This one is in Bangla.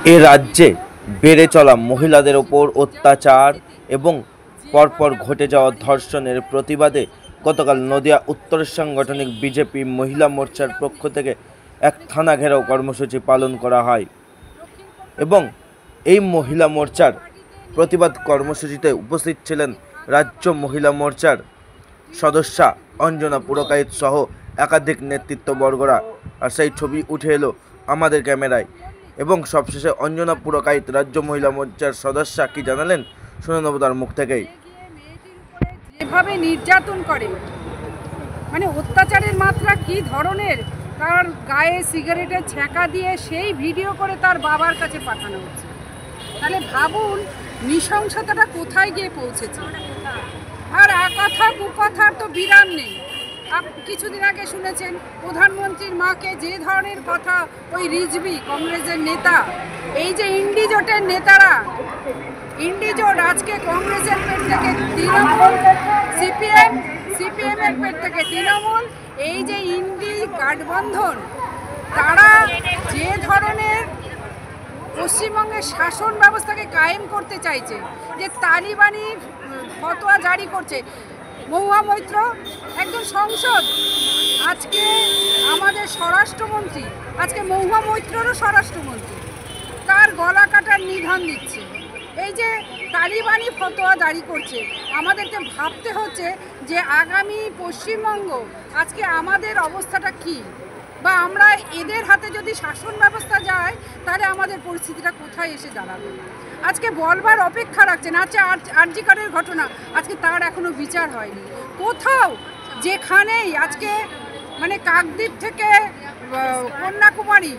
এ রাজ্যে বেড়ে চলা মহিলাদের ওপর অত্যাচার এবং পরপর ঘটে যাওয়া ধর্ষণের প্রতিবাদে গতকাল নদিয়া উত্তরের সাংগঠনিক বিজেপি মহিলা মোর্চার পক্ষ থেকে এক থানা ঘেরাও কর্মসূচি পালন করা হয় এবং এই মহিলা মোর্চার প্রতিবাদ কর্মসূচিতে উপস্থিত ছিলেন রাজ্য মহিলা মোর্চার সদস্যা অঞ্জনা পুরকাইত সহ একাধিক নেতৃত্ববর্গরা। আর সেই ছবি উঠে এলো আমাদের ক্যামেরায় এবং সবশেষে অঞ্জনা পুরকাইত রাজ্য মহিলা মোর্চার সদস্যা কি জানালেন শুনে নেব তার মুখ থেকেই। যেভাবে নির্যাতন করে, মানে অত্যাচারের মাত্রা কি ধরনের, তার গায়ে সিগারেটের ছ্যাঁকা দিয়ে সেই ভিডিও করে তার বাবার কাছে পাঠানো হচ্ছে। তাহলে ভাবুন নৃশংসতাটা কোথায় গিয়ে পৌঁছেছে। আর একথা কুকথার তো বিরাম নেই। কিছুদিন আগে শুনেছেন প্রধানমন্ত্রীর মাকে যে ধরনের কথা ওই রিজভি কংগ্রেসের নেতা, এই যে ইন্ডিজোটের নেতারা, ইন্ডিজোট আজকে কংগ্রেসের পেট থেকে তৃণমূল, সিপিএম এর পেট থেকে তৃণমূল, এই যে ইন্ডি গাঠবন্ধন, তারা যে ধরনের পশ্চিমবঙ্গের শাসন ব্যবস্থাকে কায়েম করতে চাইছে, যে তালিবানি ফতোয়া জারি করছে। মহুয়া মৈত্র একজন সংসদ, আজকে আমাদের স্বরাষ্ট্রমন্ত্রী, আজকে মহুয়া মৈত্ররও স্বরাষ্ট্রমন্ত্রী, তার গলা কাটার নিধান দিচ্ছে। এই যে তালিবানি ফতোয়া জারি করছে, আমাদেরকে ভাবতে হচ্ছে যে আগামী পশ্চিমবঙ্গ আজকে আমাদের অবস্থাটা কি, বা আমরা এদের হাতে যদি শাসন ব্যবস্থা যায় তাহলে আমাদের পরিস্থিতিটা কোথায় এসে দাঁড়াবে। আজকে বলবার অপেক্ষা রাখছেন। আজকে আরজি করের ঘটনা, আজকে তার এখনো বিচার হয়নি। কোথাও যেখানেই আজকে মানে কাকদ্বীপ থেকে কন্যাকুমারী